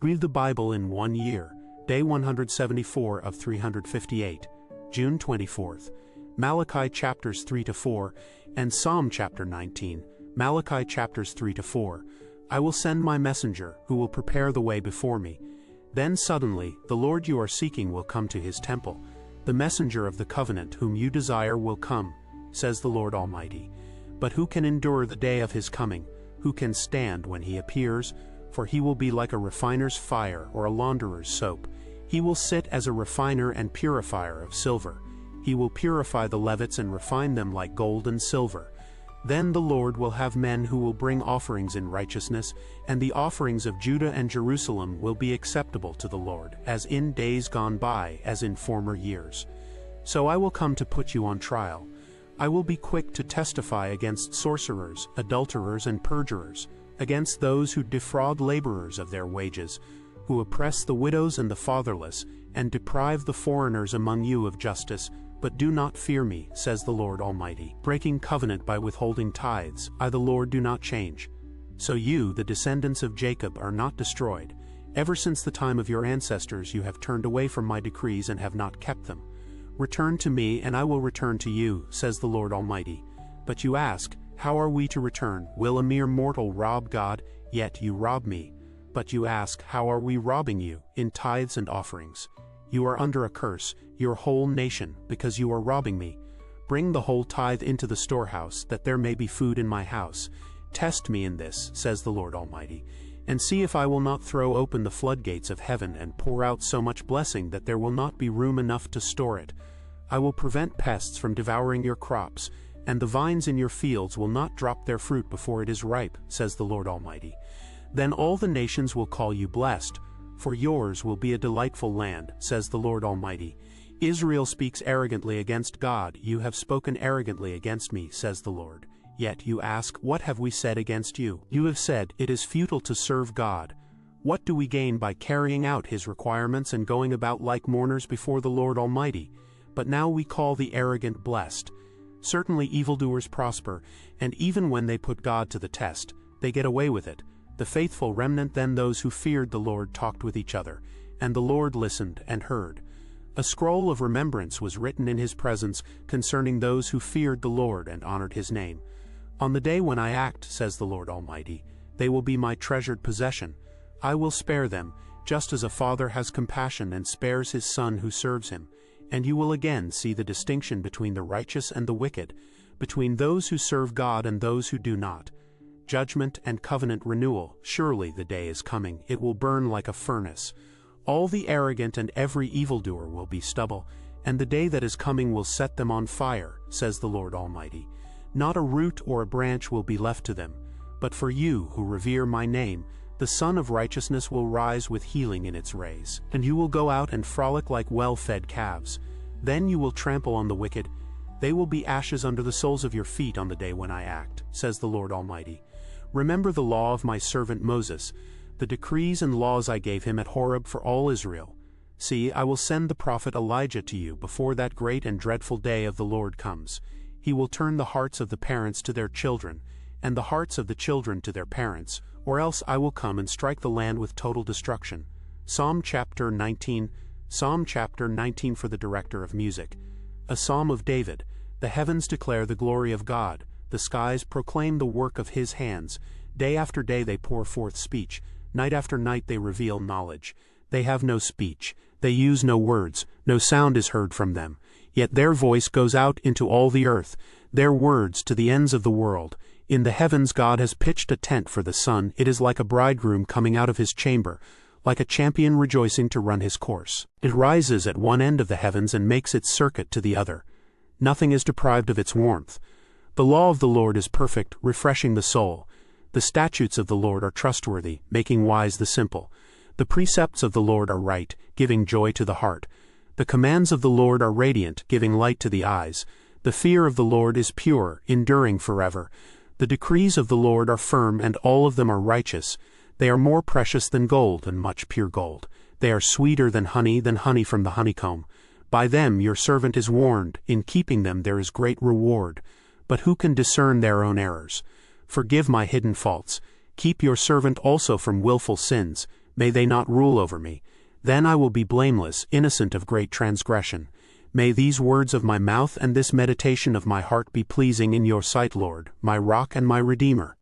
Read the Bible in 1 year. Day 174 of 358, June 24th. Malachi chapters 3-4 and Psalm chapter 19. Malachi chapters 3-4. I will send my messenger, who will prepare the way before me. Then suddenly, the Lord you are seeking will come to his temple. The messenger of the covenant whom you desire will come, says the Lord Almighty. But who can endure the day of his coming? Who can stand when he appears? For he will be like a refiner's fire or a launderer's soap. He will sit as a refiner and purifier of silver. He will purify the Levites and refine them like gold and silver. Then the Lord will have men who will bring offerings in righteousness, and the offerings of Judah and Jerusalem will be acceptable to the Lord, as in days gone by, as in former years. So I will come to put you on trial. I will be quick to testify against sorcerers, adulterers, and perjurers, against those who defraud laborers of their wages, who oppress the widows and the fatherless, and deprive the foreigners among you of justice. But do not fear me, says the Lord Almighty, breaking covenant by withholding tithes. I the Lord do not change. So you, the descendants of Jacob, are not destroyed. Ever since the time of your ancestors you have turned away from my decrees and have not kept them. Return to me, and I will return to you, says the Lord Almighty. But you ask, how are we to return? Will a mere mortal rob God? Yet you rob me. But you ask, how are we robbing you? In tithes and offerings. You are under a curse, your whole nation, because you are robbing me. Bring the whole tithe into the storehouse, that there may be food in my house. Test me in this, says the Lord Almighty, and see if I will not throw open the floodgates of heaven and pour out so much blessing that there will not be room enough to store it. I will prevent pests from devouring your crops, and the vines in your fields will not drop their fruit before it is ripe, says the Lord Almighty. Then all the nations will call you blessed, for yours will be a delightful land, says the Lord Almighty. Israel speaks arrogantly against God. You have spoken arrogantly against me, says the Lord. Yet you ask, what have we said against you? You have said, it is futile to serve God. What do we gain by carrying out his requirements and going about like mourners before the Lord Almighty? But now we call the arrogant blessed. Certainly evildoers prosper, and even when they put God to the test, they get away with it. The faithful remnant, then those who feared the Lord, talked with each other, and the Lord listened and heard. A scroll of remembrance was written in his presence concerning those who feared the Lord and honored his name. On the day when I act, says the Lord Almighty, they will be my treasured possession. I will spare them, just as a father has compassion and spares his son who serves him. And you will again see the distinction between the righteous and the wicked, between those who serve God and those who do not. Judgment and covenant renewal. Surely the day is coming, it will burn like a furnace. All the arrogant and every evildoer will be stubble, and the day that is coming will set them on fire, says the Lord Almighty. Not a root or a branch will be left to them. But for you who revere my name, the Sun of Righteousness will rise with healing in its rays, and you will go out and frolic like well-fed calves. Then you will trample on the wicked. They will be ashes under the soles of your feet on the day when I act, says the Lord Almighty. Remember the law of my servant Moses, the decrees and laws I gave him at Horeb for all Israel. See, I will send the prophet Elijah to you before that great and dreadful day of the Lord comes. He will turn the hearts of the parents to their children, and the hearts of the children to their parents, or else I will come and strike the land with total destruction. Psalm chapter 19. Psalm chapter 19 for the director of music. A psalm of David. The heavens declare the glory of God. The skies proclaim the work of his hands. Day after day they pour forth speech. Night after night they reveal knowledge. They have no speech. They use no words. No sound is heard from them. Yet their voice goes out into all the earth, their words to the ends of the world. In the heavens God has pitched a tent for the sun. It is like a bridegroom coming out of his chamber, like a champion rejoicing to run his course. It rises at one end of the heavens and makes its circuit to the other. Nothing is deprived of its warmth. The law of the Lord is perfect, refreshing the soul. The statutes of the Lord are trustworthy, making wise the simple. The precepts of the Lord are right, giving joy to the heart. The commands of the Lord are radiant, giving light to the eyes. The fear of the Lord is pure, enduring forever. The decrees of the Lord are firm, and all of them are righteous. They are more precious than gold, and much pure gold. They are sweeter than honey from the honeycomb. By them your servant is warned. In keeping them there is great reward. But who can discern their own errors? Forgive my hidden faults. Keep your servant also from willful sins. May they not rule over me. Then I will be blameless, innocent of great transgression. May these words of my mouth and this meditation of my heart be pleasing in your sight, Lord, my rock and my redeemer.